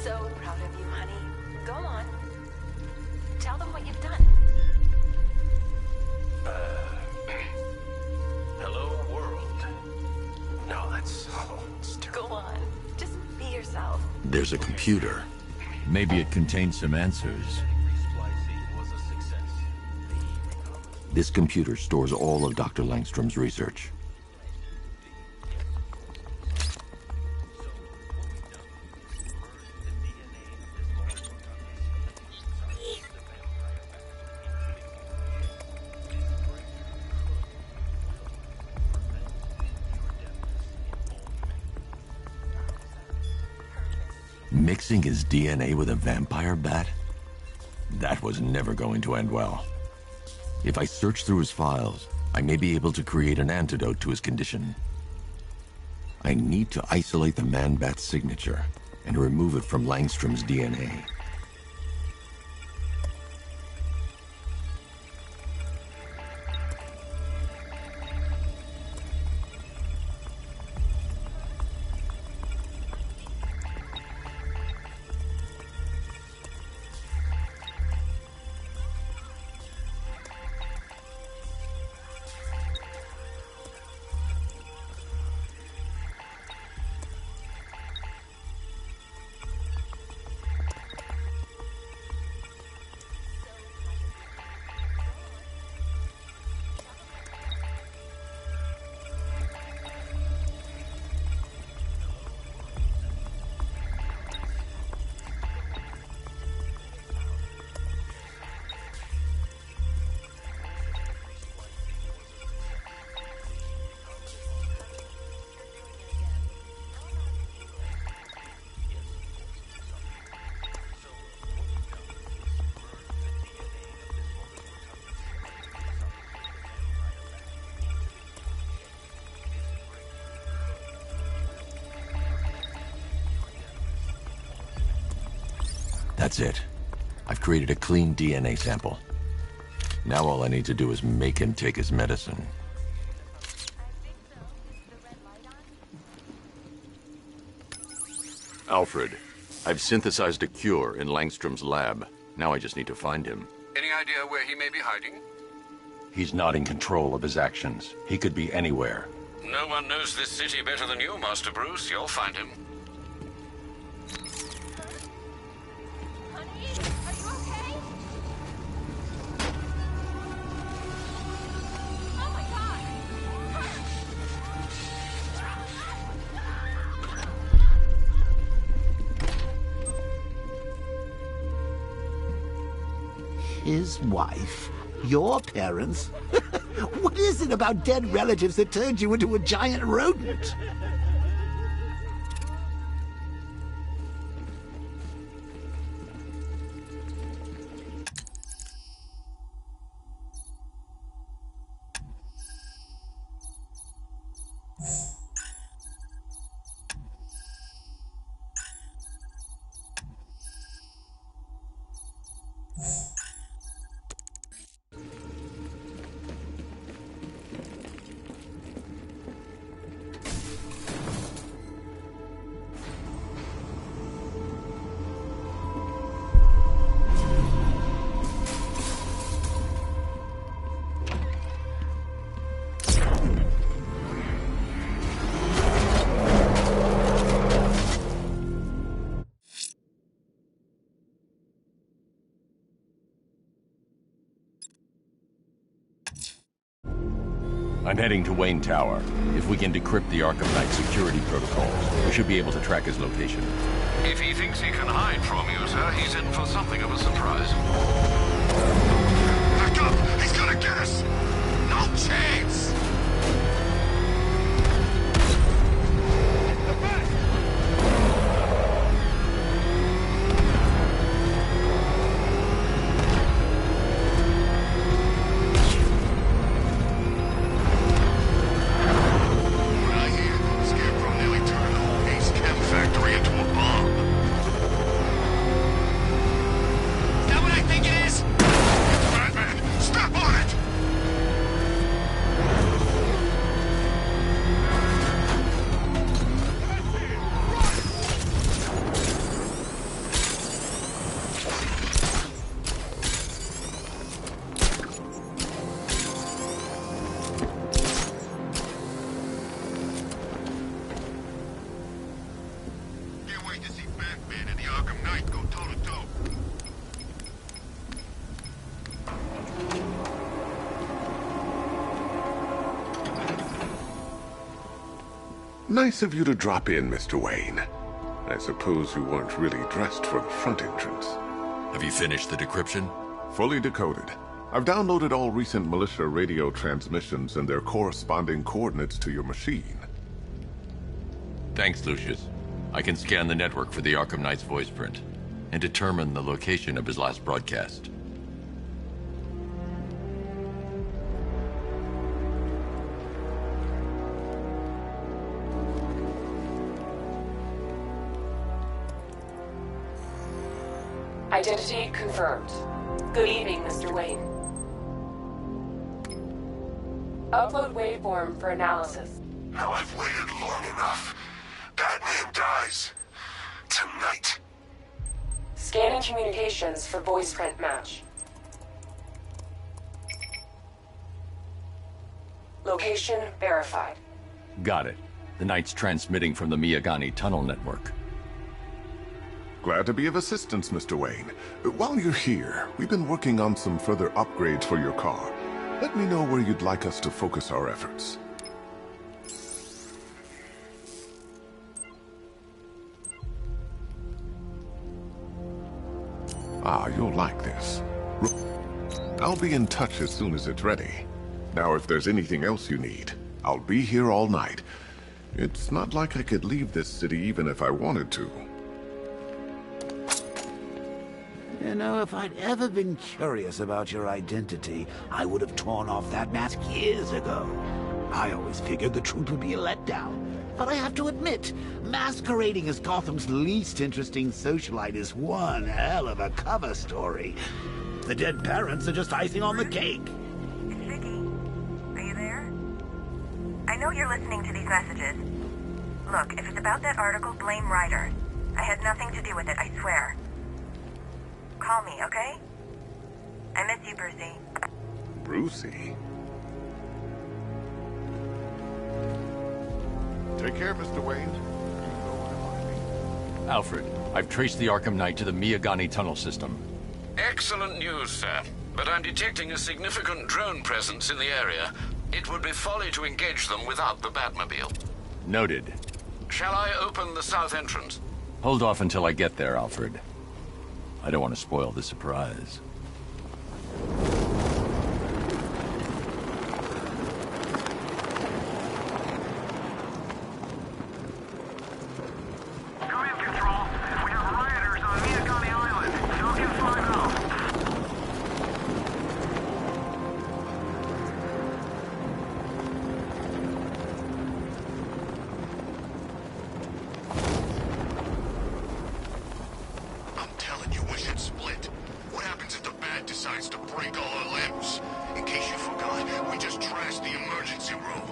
so proud of you, honey. Go on. Tell them what you've done. Hello, world. No, that's... Go on. Just be yourself. There's a computer. Maybe it contains some answers. This computer stores all of Dr. Langstrom's research. Mixing his DNA with a vampire bat? That was never going to end well. If I search through his files, I may be able to create an antidote to his condition. I need to isolate the man-bat's signature and remove it from Langstrom's DNA. That's it. I've created a clean DNA sample. Now all I need to do is make him take his medicine. Alfred, I've synthesized a cure in Langstrom's lab. Now I just need to find him. Any idea where he may be hiding? He's not in control of his actions. He could be anywhere. No one knows this city better than you, Master Bruce. You'll find him. Honey, are you okay? Oh my God! His wife? Your parents? What is it about dead relatives that turned you into a giant rodent? I'm heading to Wayne Tower. If we can decrypt the Arkham Knight security protocols, we should be able to track his location. If he thinks he can hide from you, sir, he's in for something of a surprise. Back up! He's gonna get us! No chance! Batman and the Arkham Knight go toe-to-toe. Nice of you to drop in, Mr. Wayne. I suppose you weren't really dressed for the front entrance. Have you finished the decryption? Fully decoded. I've downloaded all recent militia radio transmissions and their corresponding coordinates to your machine. Thanks, Lucius. I can scan the network for the Arkham Knight's voice print and determine the location of his last broadcast. Identity confirmed. Good evening, Mr. Wayne. Upload waveform for analysis. Now I've waited long enough. Batman dies. Tonight. Scanning communications for voice print match. Location verified. Got it. The Knight's transmitting from the Miyagani tunnel network. Glad to be of assistance, Mr. Wayne. While you're here, we've been working on some further upgrades for your car. Let me know where you'd like us to focus our efforts. Ah, you'll like this. I'll be in touch as soon as it's ready. Now, if there's anything else you need, I'll be here all night. It's not like I could leave this city even if I wanted to. You know, if I'd ever been curious about your identity, I would have torn off that mask years ago. I always figured the truth would be a letdown. But I have to admit, masquerading as Gotham's least interesting socialite is one hell of a cover story. The dead parents are just icing on the cake. It's Vicky. Are you there? I know you're listening to these messages. Look, if it's about that article, blame Ryder. I had nothing to do with it, I swear. Call me, okay? I miss you, Brucey. Brucey? Take care, Mr. Wayne. You know where to find me. Alfred, I've traced the Arkham Knight to the Miyagani tunnel system. Excellent news, sir. But I'm detecting a significant drone presence in the area. It would be folly to engage them without the Batmobile. Noted. Shall I open the south entrance? Hold off until I get there, Alfred. I don't want to spoil the surprise. Come in, Control. We have rioters on Miyagani Island. Falcon 5-0. I'm telling you, we should split. What happens if the Bat decides to break all our limbs? In case you forgot, we just trashed the emergency room.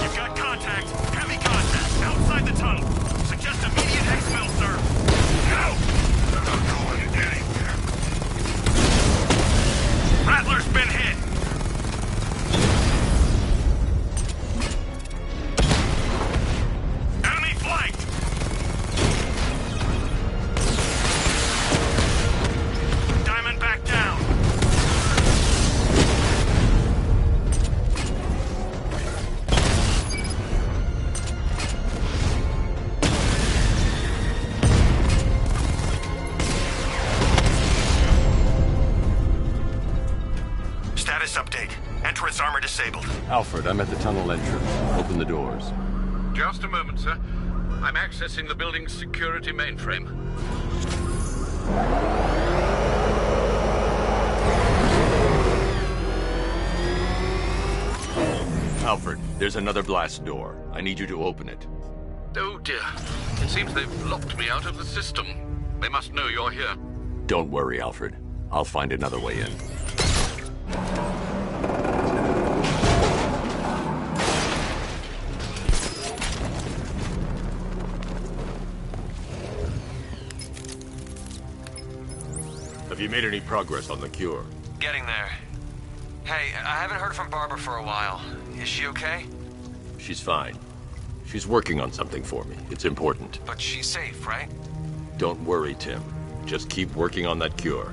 You've got contact. Heavy contact. Outside the tunnel. Suggest immediate exfil, sir. No! They're not going anywhere. Rattler's been hit. Enemy flanked. Diamond back down. Status update. Entrance armor disabled. Alfred, I'm at the tunnel entrance. Open the doors. Just a moment, sir. I'm accessing the building's security mainframe. Alfred, there's another blast door. I need you to open it. Oh dear. It seems they've locked me out of the system. They must know you're here. Don't worry, Alfred. I'll find another way in. Have you made any progress on the cure? Getting there. Hey, I haven't heard from Barbara for a while. Is she okay? She's fine. She's working on something for me. It's important. But she's safe, right? Don't worry, Tim. Just keep working on that cure.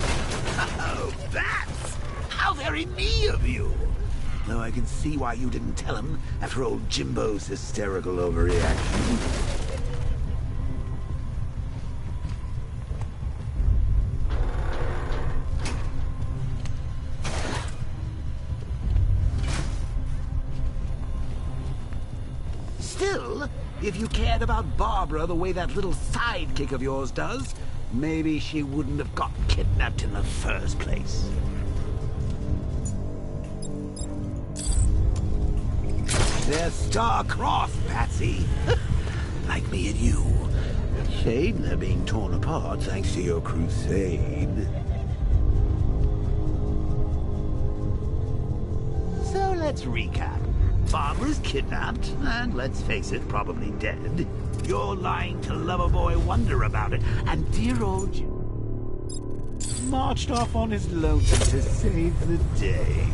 Oh, bats! How very me of you! Though I can see why you didn't tell him after old Jimbo's hysterical overreaction. Still, if you cared about Barbara the way that little sidekick of yours does, maybe she wouldn't have got kidnapped in the first place. They're star-crossed, Patsy. Like me and you. Shame they're being torn apart thanks to your crusade. So let's recap. Barbara's kidnapped, and let's face it, probably dead. You're lying to Loverboy Wonder about it, and dear old Jim marched off on his lonesome to save the day.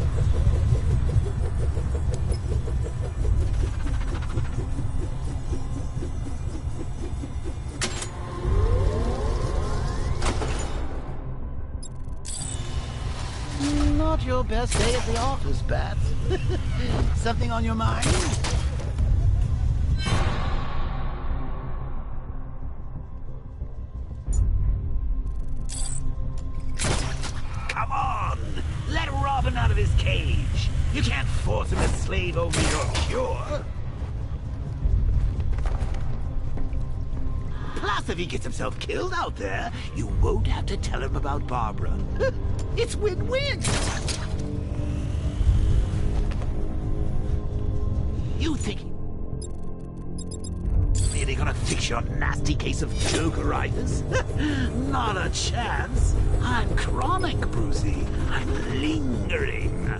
Not your best day at the office, Bats. Something on your mind? Come on! Let Robin out of his cage! You can't force him to slave over your cure! Plus, if he gets himself killed out there, you won't have to tell him about Barbara. It's win-win! You think really gonna fix your nasty case of jokeritis? Not a chance. I'm chronic, Brucey. I'm lingering.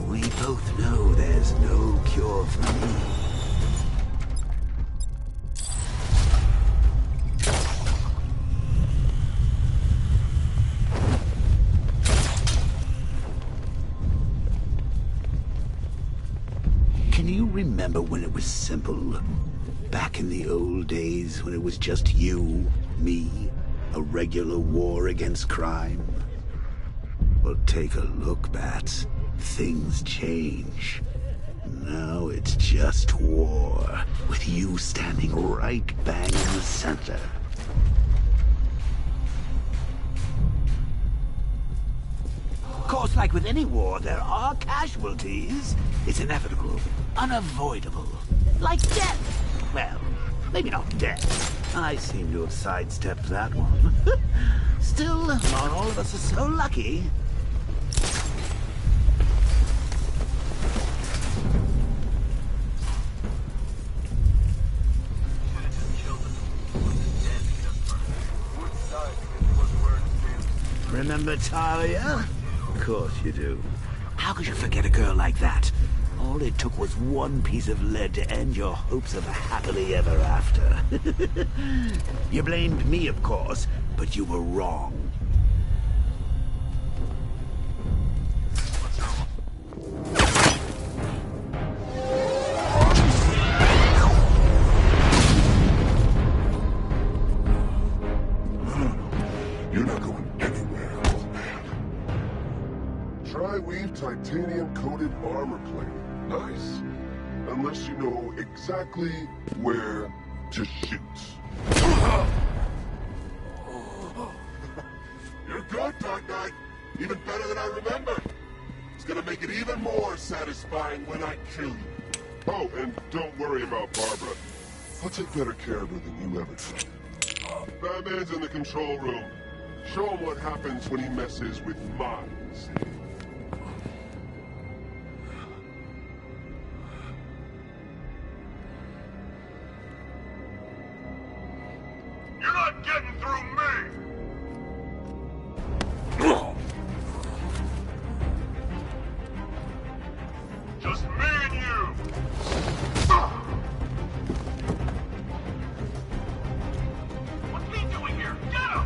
We both know there's no cure for me. Can you remember when it was simple? Back in the old days when it was just you, me, a regular war against crime? Well, take a look, Bats. Things change. Now it's just war, with you standing right bang in the center. Of course, like with any war, there are casualties. It's inevitable, unavoidable. Like death. Well, maybe not death. I seem to have sidestepped that one. Still, not all of us are so lucky. Remember Talia? Of course you do. How could you forget a girl like that? All it took was one piece of lead to end your hopes of a happily ever after. You blamed me, of course, but you were wrong. You're not going anywhere, old man. Tri-weave titanium-coated armor plate. Nice. Unless you know exactly where to shoot. You're good, Dark Knight. Even better than I remember. It's gonna make it even more satisfying when I kill you. Oh, and don't worry about Barbara. I'll take better care of her than you ever did. Batman's in the control room. Show him what happens when he messes with minds. You're not getting through me! Just me and you! What's he doing here? Get him!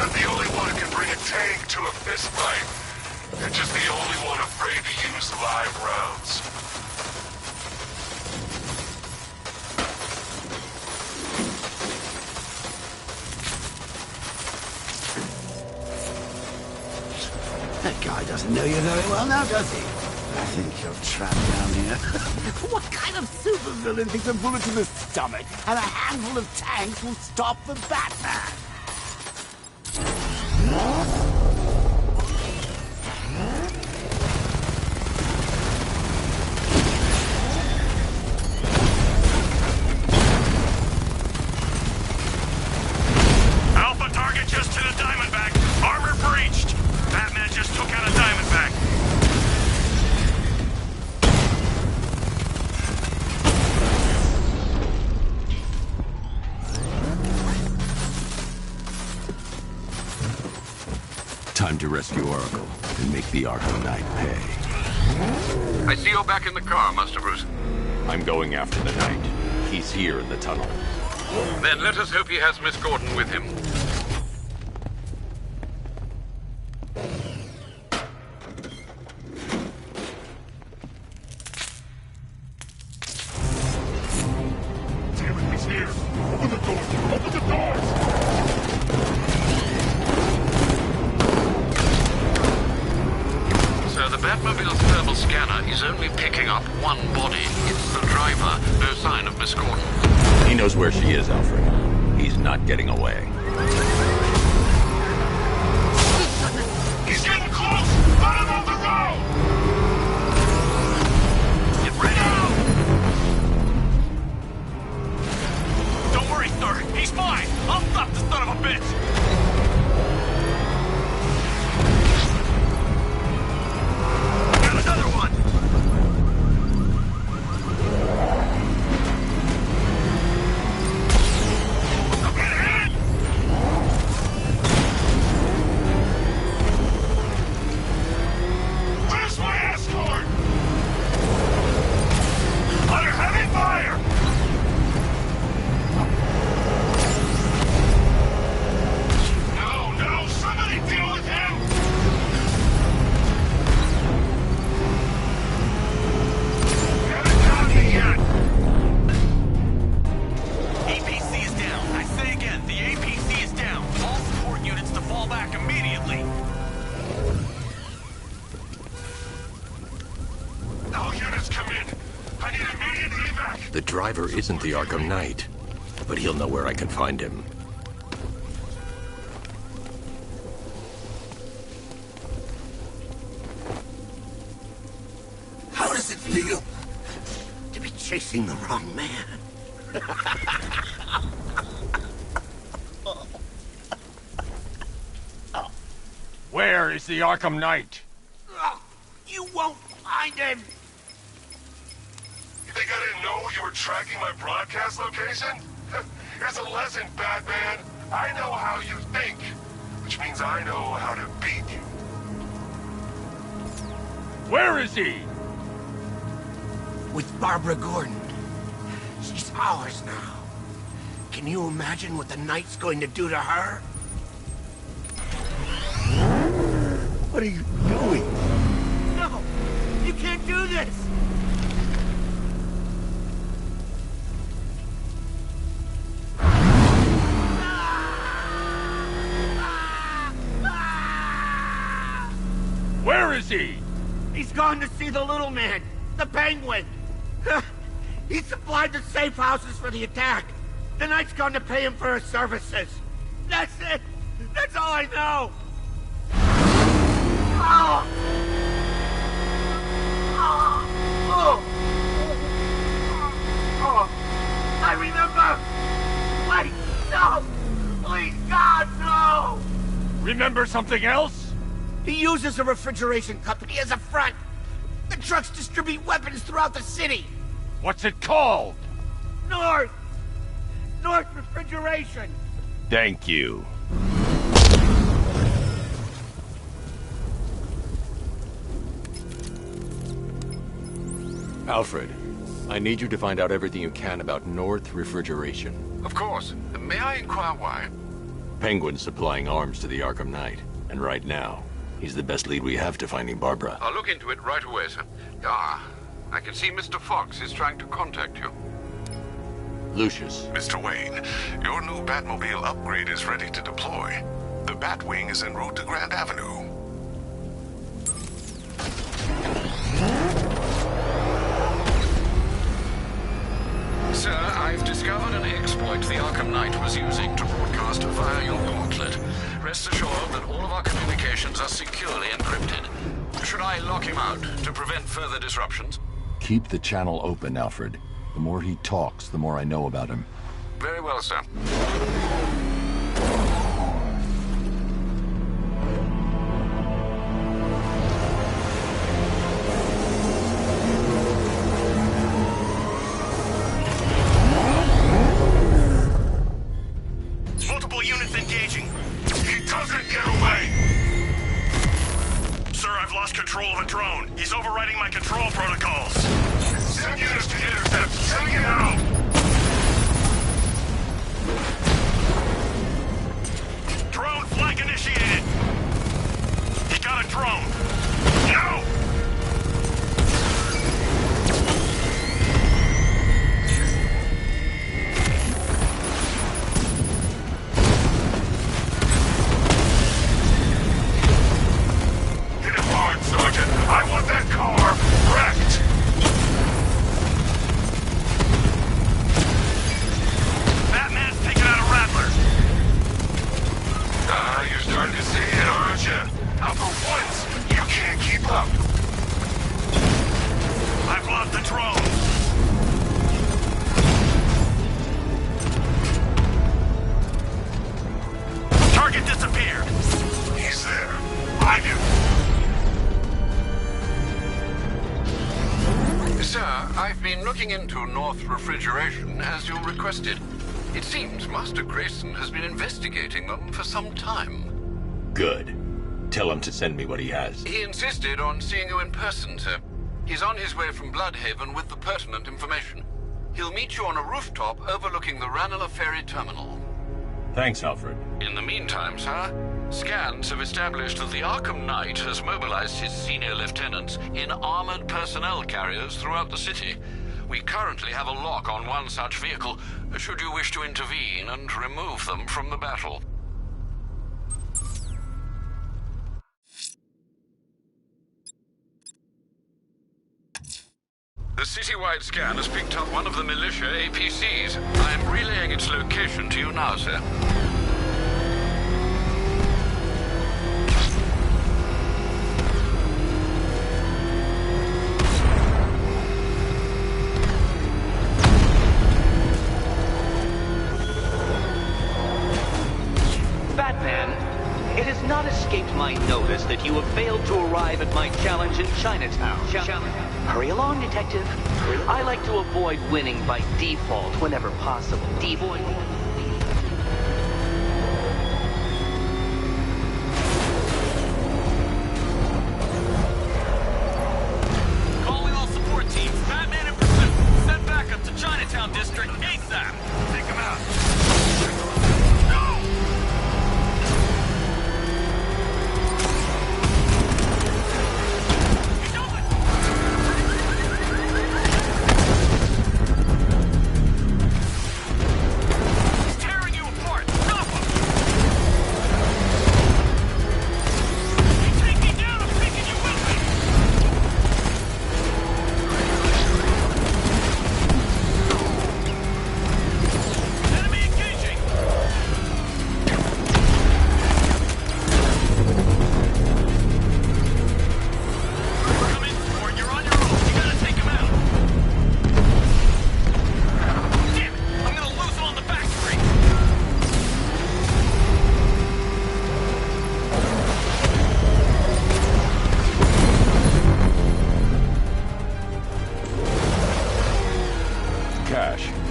I'm the only one who can bring a tank to a fist fight. And just the only one afraid to use live rounds. That guy doesn't know you very well now, does he? I think you're trapped down here. What kind of supervillain thinks a bullet to the stomach and a handful of tanks will stop the Batman? Alpha target just to the Diamondback. Armor breached. Batman just took out a Diamondback. Time to rescue Oracle and make the Arkham Knight pay. I see you're back in the car, Master Bruce. I'm going after the Knight. He's here in the tunnel. Then let us hope he has Miss Gordon with him. Damn it, he's here. Open the door. Open the doors. So the Batmobile's thermal scanner is only picking up one body. It's the driver. No sign of Miss Gordon. He knows where she is, Alfred. He's not getting away. He's getting close. Let him off the road. Get ready. Don't worry, sir. He's fine. I'll stop the son of a bitch. Got another one. Where's my escort? Under heavy fire! No, somebody deal with him! Haven't got me yet! APC is down. I say again, the APC is down. All support units to fall back immediately. All units come in. I need immediate evac. The driver isn't the Arkham Knight, but he'll know where I can find him. How does it feel to be chasing the wrong man? Where is the Arkham Knight? You won't find him! You think I didn't know you were tracking my broadcast location? Here's a lesson, Batman. I know how you think, which means I know how to beat you. Where is he? With Barbara Gordon. She's ours now. Can you imagine what the Knight's going to do to her? What are you doing? No! You can't do this! Where is he? He's gone to see the little man, the Penguin. He supplied the safe houses for the attack. The Knight's gone to pay him for his services. That's it. That's all I know. Oh. Oh. Oh. I remember. Wait, no. Please, God, no. Remember something else? He uses a refrigeration company as a front. The trucks distribute weapons throughout the city. What's it called? North Refrigeration. Thank you. Alfred, I need you to find out everything you can about North Refrigeration. Of course. May I inquire why? Penguin's supplying arms to the Arkham Knight, and right now, he's the best lead we have to finding Barbara. I'll look into it right away, sir. Ah, I can see Mr. Fox is trying to contact you. Lucius. Mr. Wayne, your new Batmobile upgrade is ready to deploy. The Batwing is en route to Grand Avenue. Sir, I've discovered an exploit the Arkham Knight was using to broadcast via your gauntlet. Rest assured that all of our communications are securely encrypted. Should I lock him out to prevent further disruptions? Keep the channel open, Alfred. The more he talks, the more I know about him. Very well, sir. Multiple units engaging. He doesn't get away! Sir, I've lost control of a drone. He's overriding my control protocols. Send units to intercept. Send it out! Drone flag initiated! He got a drone! No! Hit him hard, Sergeant! I want that car wrecked! Batman's taking out a Rattler! Ah, you're starting to see it, aren't you? Now for once, you can't keep up! I've lost the drone! Target disappeared! He's there. I knew. Sir, I've been looking into North Refrigeration as you requested. It seems Master Grayson has been investigating them for some time. Good. Tell him to send me what he has. He insisted on seeing you in person, sir. He's on his way from Bloodhaven with the pertinent information. He'll meet you on a rooftop overlooking the Ranelagh Ferry Terminal. Thanks, Alfred. In the meantime, sir, scans have established that the Arkham Knight has mobilized his senior lieutenants in armored personnel carriers throughout the city. We currently have a lock on one such vehicle, should you wish to intervene and remove them from the battle. The citywide scan has picked up one of the militia APCs. I am relaying its location to you now, sir. Batman, it has not escaped my notice that you have failed to arrive at my challenge in Chinatown. Hurry along, Detective. I like to avoid winning by default whenever possible. Calling all support teams. Batman in pursuit. Send backup to Chinatown District ASAP. Take him out.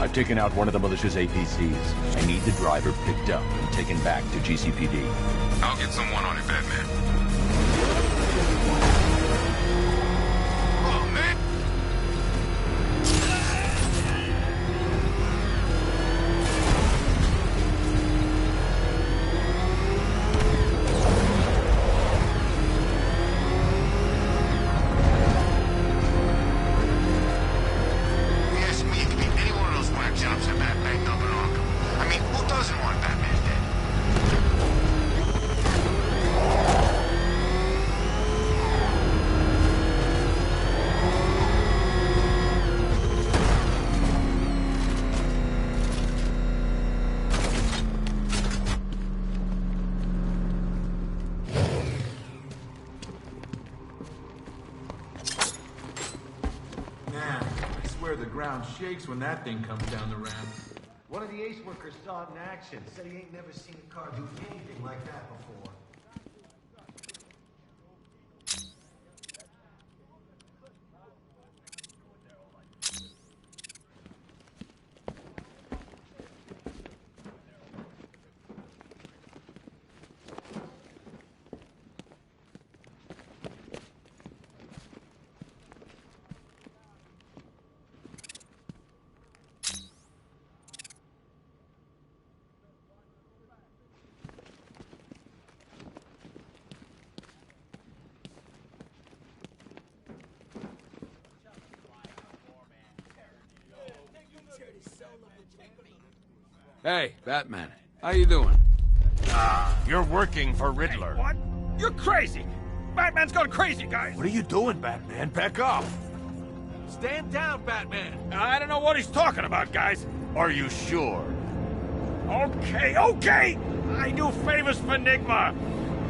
I've taken out one of the militia's APCs. I need the driver picked up and taken back to GCPD. I'll get someone on it, Batman. Oh, man! ground shakes when that thing comes down the ramp. One of the ace workers saw it in action. Said he ain't never seen a car do anything like that before. Hey, Batman. How you doing? You're working for Riddler. Hey, what? You're crazy! Batman's gone crazy, guys! What are you doing, Batman? Back off! Stand down, Batman! I don't know what he's talking about, guys. Are you sure? Okay, okay! I do favors for Enigma.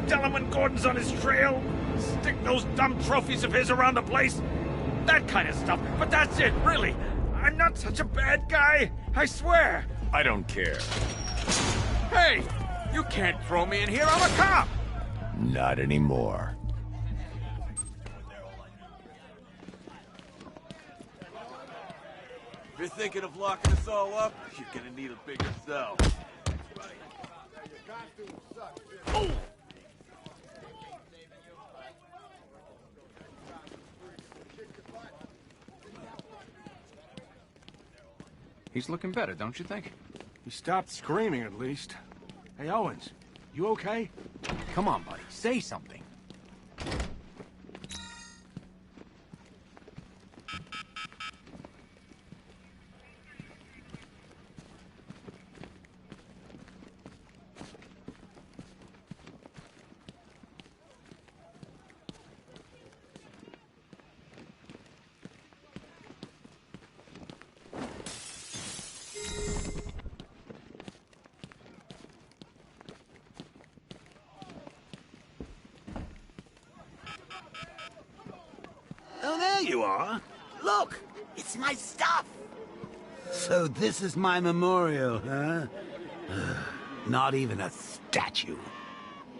Tell him when Gordon's on his trail. Stick those dumb trophies of his around the place. That kind of stuff. But that's it, really. I'm not such a bad guy. I swear. I don't care. Hey! You can't throw me in here. I'm a cop! Not anymore. If you're thinking of locking us all up, you're gonna need a bigger cell. Oh! He's looking better, don't you think? He stopped screaming, at least. Hey, Owens, you okay? Come on, buddy. Say something. Oh, there you are. Look, it's my stuff. So this is my memorial, huh? Not even a statue.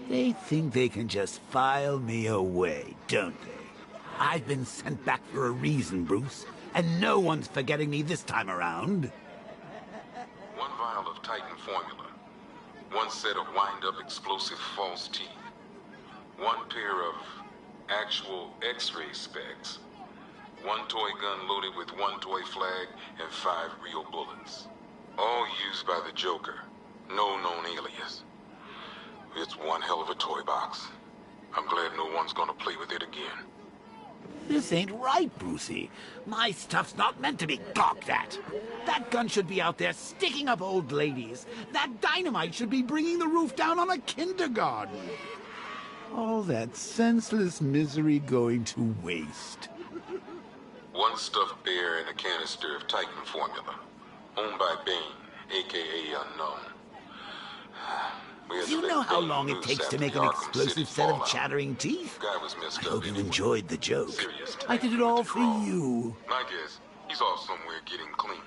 They think they can just file me away, don't they? I've been sent back for a reason, Bruce, and no one's forgetting me this time around. One vial of Titan formula. One set of wind-up explosive false teeth. One pair of actual X-ray specs. One toy gun loaded with one toy flag and 5 real bullets. All used by the Joker. No known alias. It's one hell of a toy box. I'm glad no one's gonna play with it again. This ain't right, Brucey. My stuff's not meant to be gawked at. That gun should be out there sticking up old ladies. That dynamite should be bringing the roof down on a kindergarten. All that senseless misery going to waste. One stuffed bear and a canister of Titan formula. Owned by Bane, a.k.a. Unknown. Do you know how long it takes to make an explosive set of chattering teeth? I hope you enjoyed the joke. I did it all for you. My guess, he's off somewhere getting clean.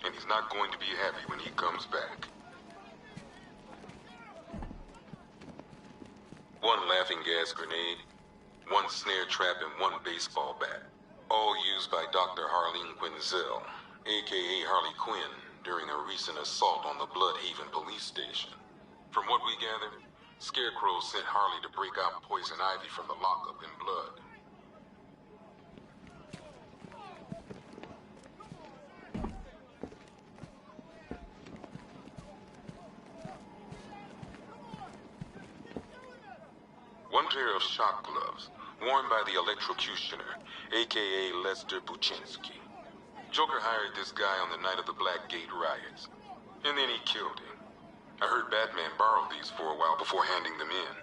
And he's not going to be happy when he comes back. One laughing gas grenade, one snare trap, and one baseball bat. All used by Dr. Harleen Quinzel, a.k.a. Harley Quinn, during a recent assault on the Bloodhaven police station. From what we gathered, Scarecrow sent Harley to break out Poison Ivy from the lockup in blood. One pair of shock gloves, worn by the electrocutioner, a.k.a. Lester Buczynski. Joker hired this guy on the night of the Blackgate riots, and then he killed him. I heard Batman borrow these for a while before handing them in.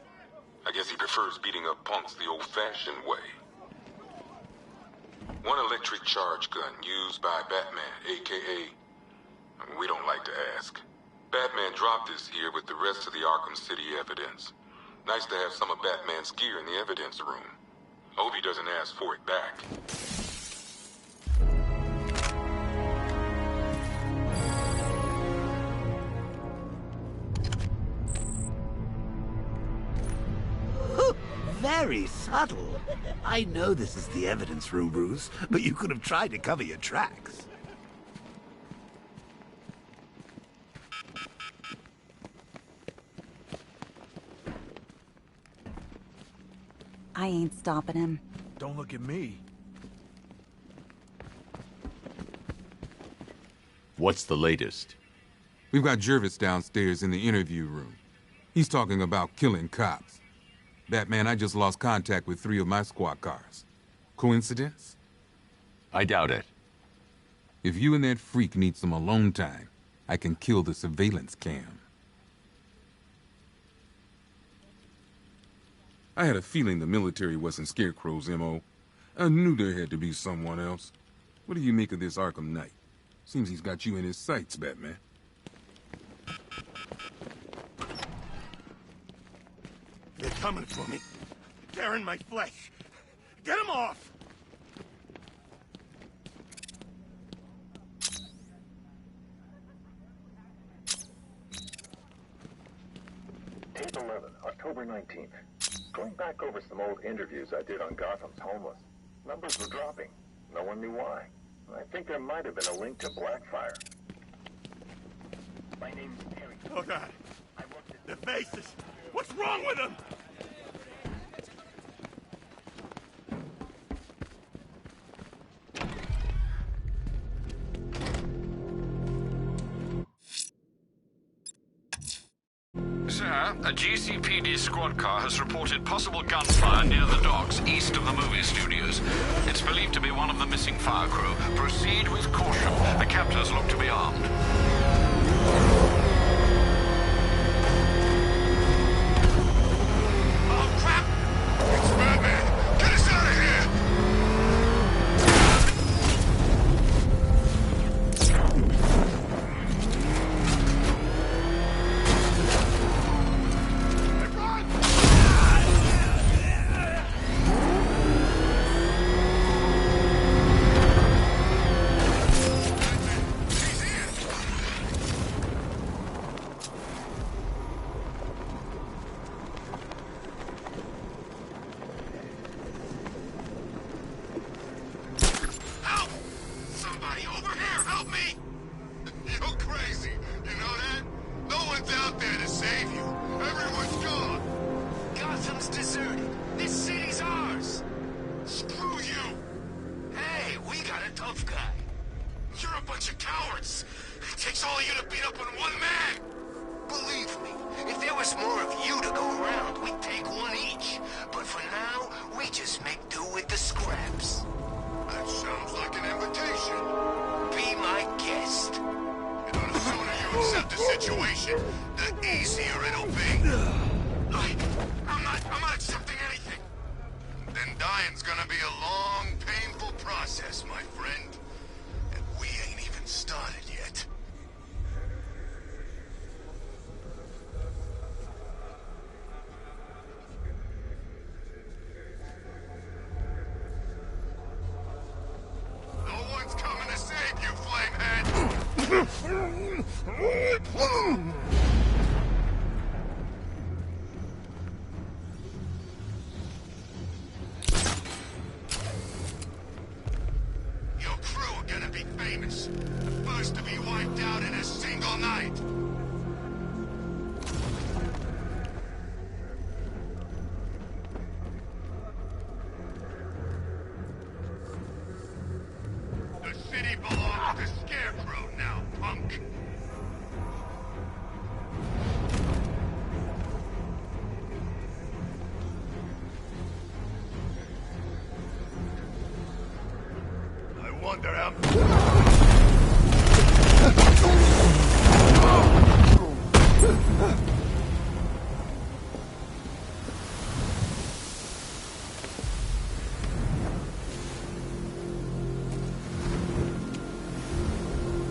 I guess he prefers beating up punks the old-fashioned way. One electric charge gun used by Batman, a.k.a. We don't like to ask. Batman dropped this here with the rest of the Arkham City evidence. Nice to have some of Batman's gear in the evidence room. I hope he doesn't ask for it back. very subtle. I know this is the evidence room, Bruce, but you could have tried to cover your tracks. I ain't stopping him. Don't look at me. What's the latest? We've got Jervis downstairs in the interview room. He's talking about killing cops. Batman, I just lost contact with 3 of my squad cars. Coincidence? I doubt it. If you and that freak need some alone time, I can kill the surveillance cam. I had a feeling the military wasn't Scarecrow's M.O. I knew there had to be someone else. What do you make of this Arkham Knight? Seems he's got you in his sights, Batman. They're coming for me. They're in my flesh. Get them off! Tape 11, October 19th. Going back over some old interviews I did on Gotham's homeless. Numbers were dropping. No one knew why. I think there might have been a link to Blackfire. My name's Terry. Oh, God. The faces! What's wrong with them? Sir, a GCPD squad car has reported possible gunfire near the docks east of the movie studios. It's believed to be one of the missing fire crew. Proceed with caution. The captors look to be armed. Oh, crap! It's Batman! Get us out of here!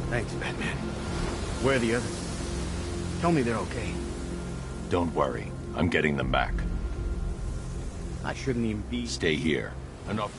Thanks, Batman. Where are the others? Tell me they're okay. Don't worry. I'm getting them back. I shouldn't even be... Stay here. Enough.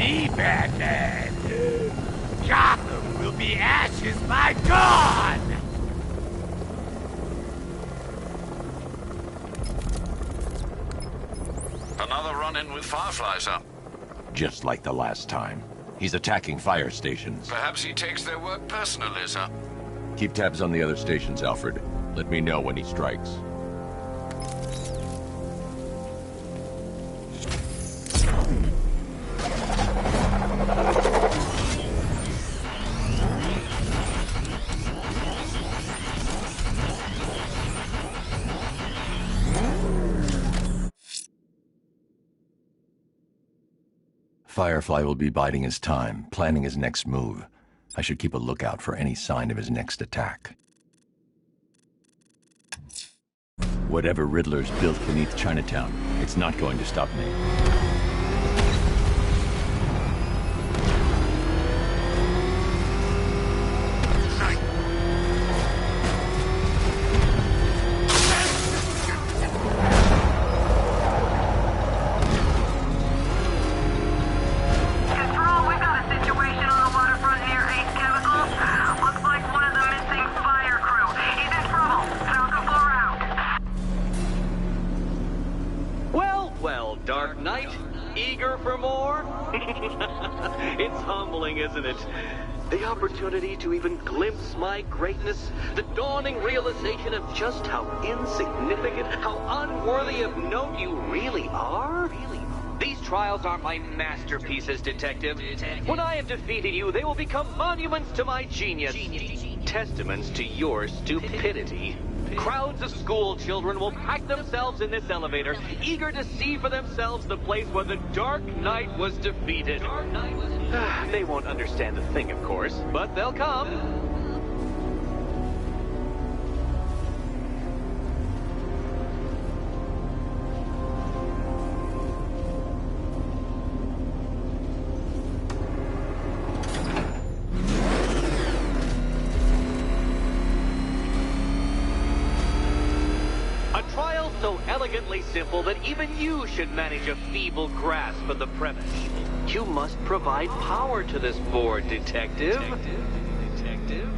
me, Batman! Gotham will be ashes by dawn! Another run-in with Firefly, sir. Just like the last time. He's attacking fire stations. Perhaps he takes their work personally, sir. Keep tabs on the other stations, Alfred. Let me know when he strikes. Firefly will be biding his time, planning his next move. I should keep a lookout for any sign of his next attack. Whatever Riddler's built beneath Chinatown, it's not going to stop me. Dark Knight, eager for more? It's humbling, isn't it? The opportunity to even glimpse my greatness, the dawning realization of just how insignificant, how unworthy of note you really are? These trials are my masterpieces, Detective. When I have defeated you, they will become monuments to my genius, testaments to your stupidity. Crowds of school children will pack themselves in this elevator, eager to see for themselves the place where the Dark Knight was defeated. They won't understand a thing, of course, but they'll come. So elegantly simple that even you should manage a feeble grasp of the premise. You must provide power to this board, Detective. Detective?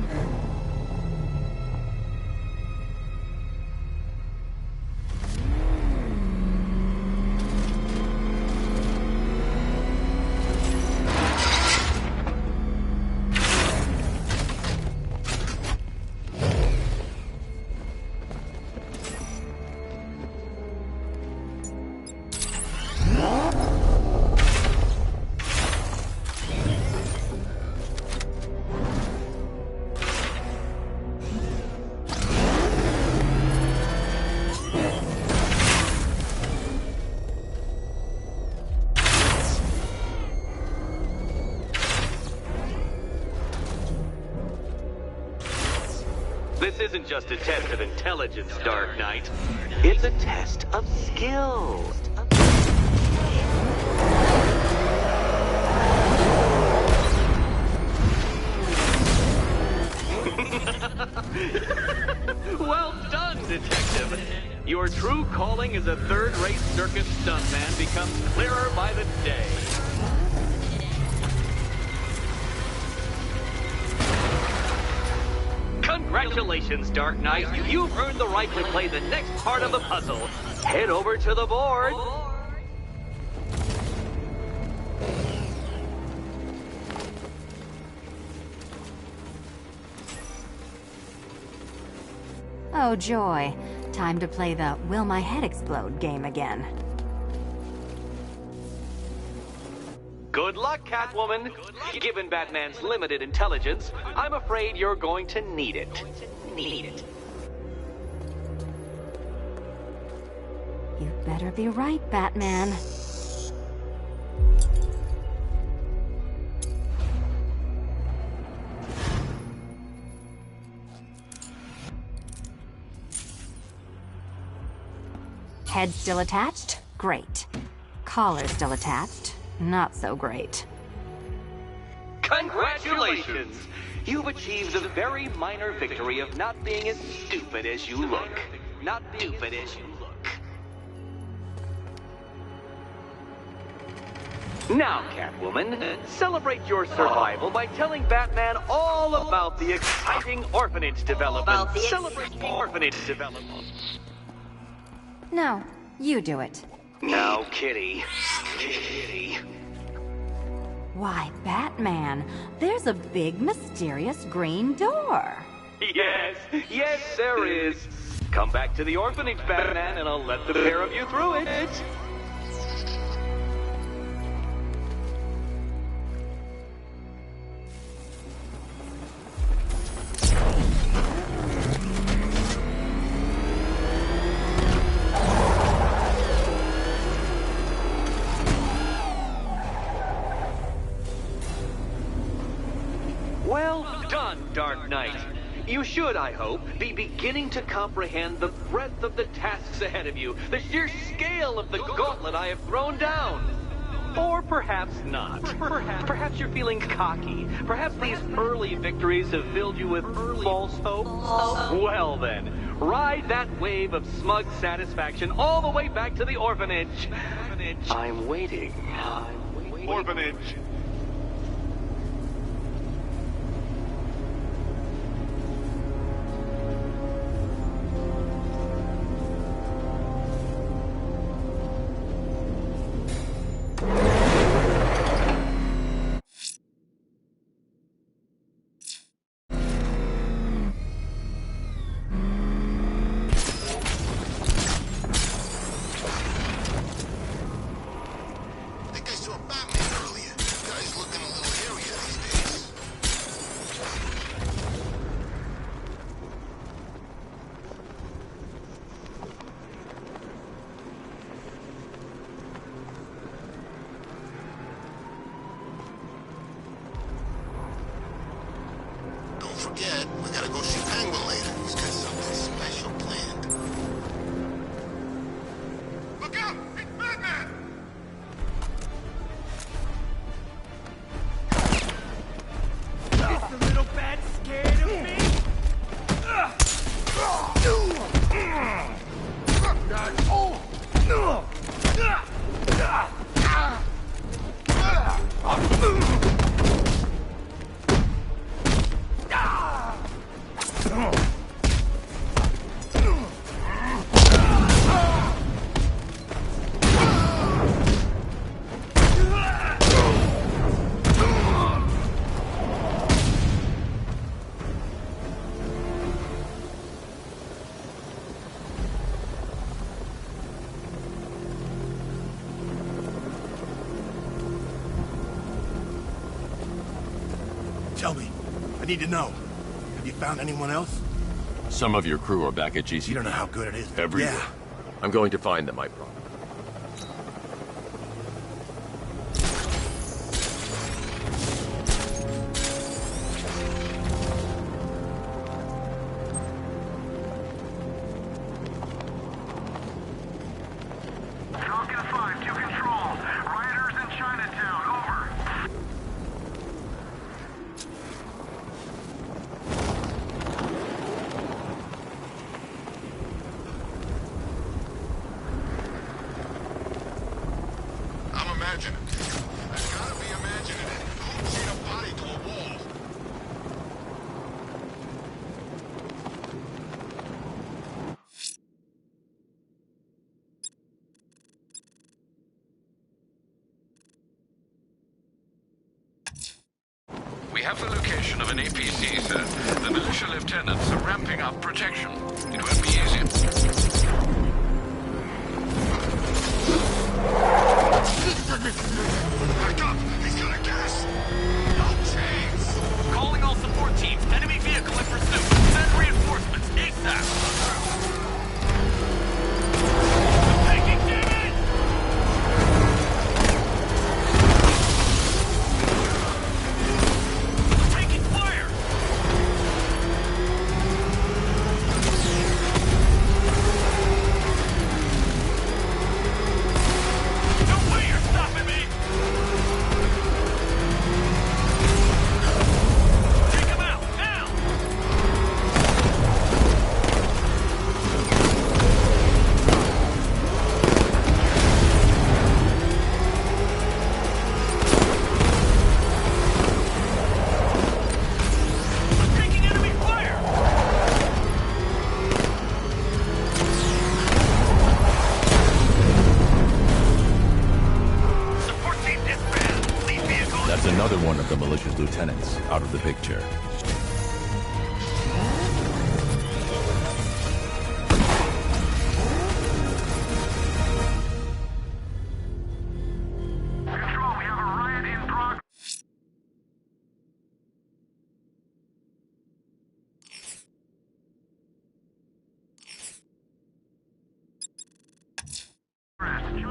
This isn't just a test of intelligence, Dark Knight. It's a test of skill. Well done, Detective. Your true calling as a third-rate circus stuntman becomes clearer by the day. Congratulations, Dark Knight. You've earned the right to play the next part of the puzzle. Head over to the board. Oh, joy. Time to play the Will My Head Explode game again. Good luck, Catwoman. Given Batman's limited intelligence, I'm afraid you're going to need it. You better be right, Batman. Head still attached? Great. Collar still attached? Not so great. Congratulations! You've achieved the very minor victory of not being as stupid as you look. Not stupid as you look. Now, Catwoman, celebrate your survival by telling Batman all about the exciting orphanage development. Celebrate the orphanage development. No, you do it. Now, Kitty. Kitty. Why, Batman, there's a big mysterious green door. Yes, there is. Come back to the orphanage, Batman, and I'll let the pair of you through it. Well done, Dark Knight. You should, I hope, be beginning to comprehend the breadth of the tasks ahead of you, the sheer scale of the gauntlet I have thrown down. Or perhaps not. Perhaps you're feeling cocky. Perhaps these early victories have filled you with false hope. Well then, ride that wave of smug satisfaction all the way back to the orphanage. I'm waiting. Orphanage. Forget, we gotta go see Penguin later. He's got something special planned. Look out! It's Batman! Is the little bat scared of me? Tell me. I need to know. Have you found anyone else? Some of your crew are back at GC. You don't know how good it is. Everywhere. Yeah. I'm going to find them, I promise. Falcon 5 to control. Rioters in Chinatown, over. I'm imagining. I gotta be imagining it. Who chained a body to a wall? We have the location of an APC, sir. The militia lieutenants are ramping up protection. It won't be easy. Back up! He's got a gas! No chance! Calling all support teams. Enemy vehicle in pursuit. Send reinforcements ASAP. Taking damage! Taking fire! No way you're stopping me! Take him out! lieutenants out of the picture.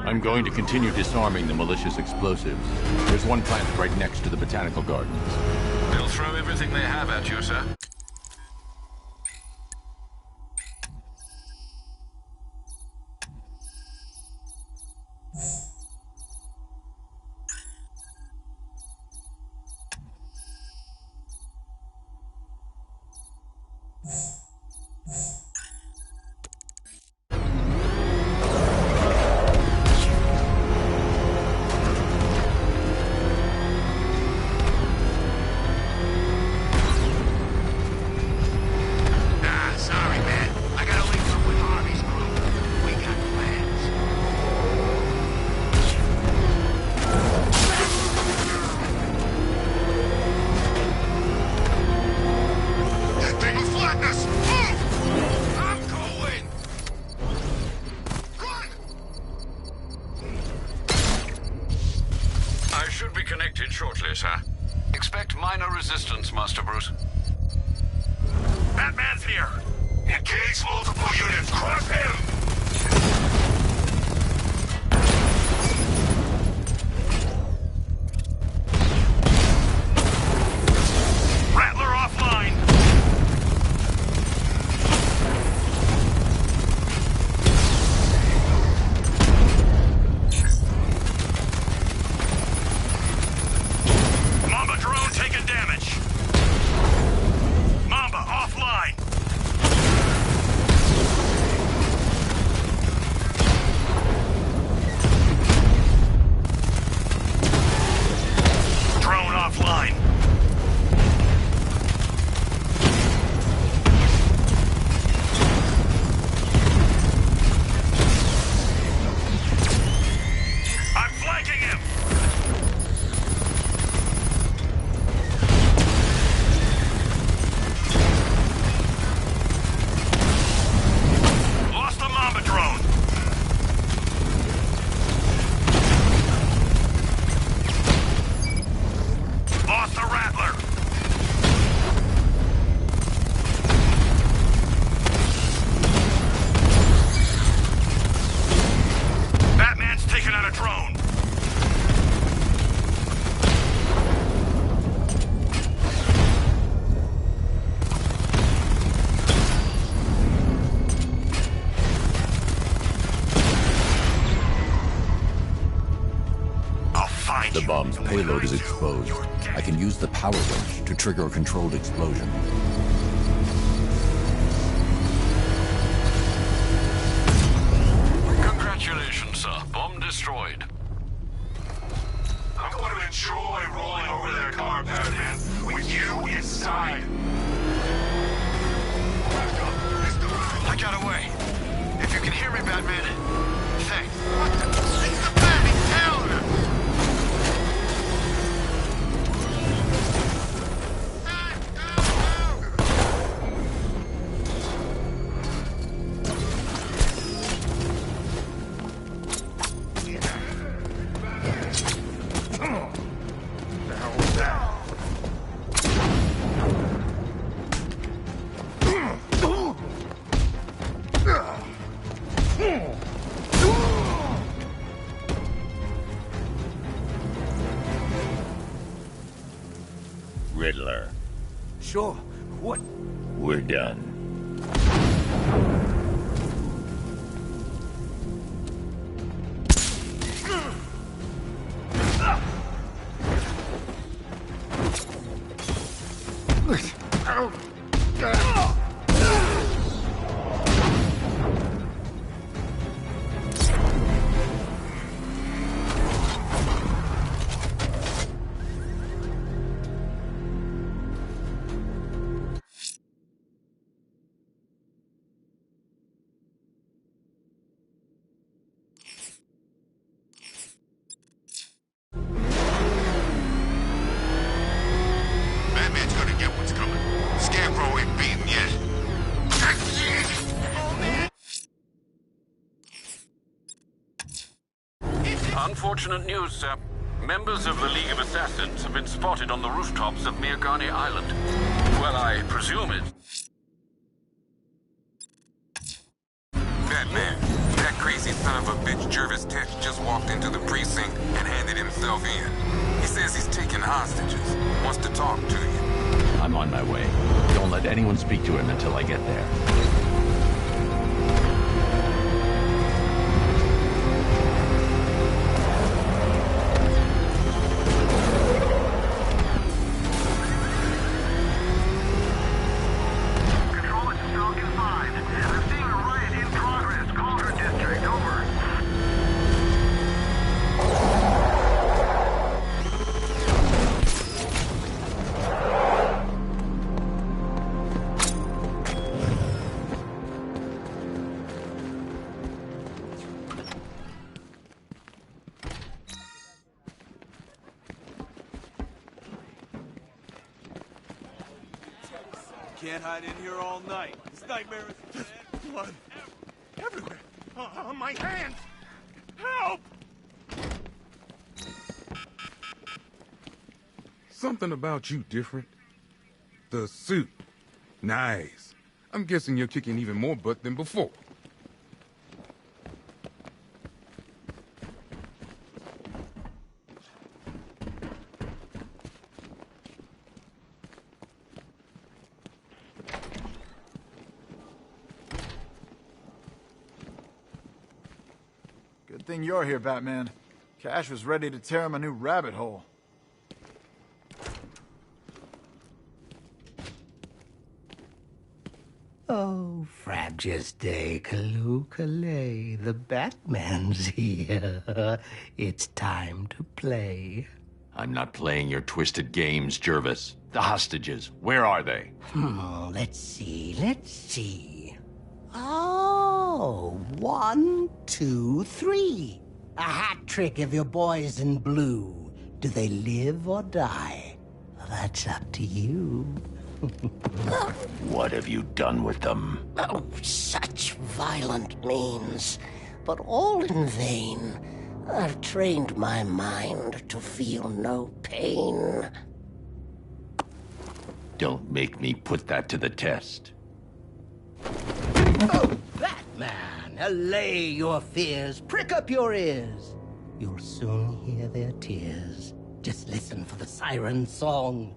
I'm going to continue disarming the malicious explosives. There's one planted right next to the botanical gardens. They'll throw everything they have at you, sir. Shortly, sir. Expect minor resistance, Master Bruce. Batman's here! Engage multiple units! Cross him! Rattler offline! Drone taking damage. Mamba offline. Drone offline. I'm flanking him. The bomb's payload is exposed. I can use the power wrench to trigger a controlled explosion. Congratulations, sir. Bomb destroyed. I'm going to enjoy rolling over that car, Batman, with you inside. I got away. If you can hear me, Batman, thanks. What the? It's the bat! He's tailing us! Riddler. Sure. What? We're done. unfortunate news, sir. Members of the League of Assassins have been spotted on the rooftops of Mirgani Island. Well, I presume it. Batman, that crazy son of a bitch Jervis Tetch just walked into the precinct and handed himself in. He says he's taking hostages, wants to talk to you. I'm on my way. Don't let anyone speak to him until I get there. Can't hide in here all night. This nightmare is blood everywhere. On my hands. Help! Something about you different. The suit. Nice. I'm guessing you're kicking even more butt than before. Good thing you're here, Batman. Cash was ready to tear him a new rabbit hole. Oh, Frabjous Day, Kaloo-Kalay, the Batman's here. It's time to play. I'm not playing your twisted games, Jervis. The hostages, where are they? Let's see. Oh, 1, 2, 3. A hat trick of your boys in blue. Do they live or die? That's up to you. What have you done with them? Oh, such violent means, but all in vain. I've trained my mind to feel no pain. Don't make me put that to the test. Oh, Batman, allay your fears, prick up your ears. You'll soon hear their tears. Just listen for the siren song.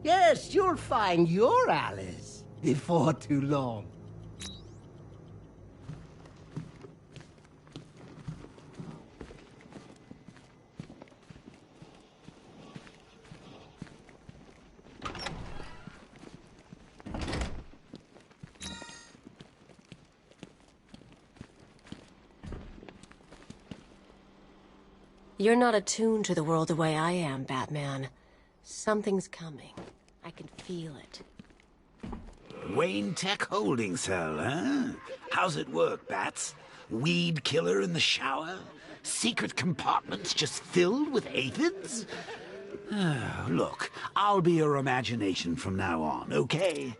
Yes, you'll find your Alice before too long. You're not attuned to the world the way I am, Batman. Something's coming. I can feel it. Wayne Tech holding cell, huh? How's it work, Bats? Weed killer in the shower? Secret compartments just filled with aphids? Look, I'll be your imagination from now on, okay?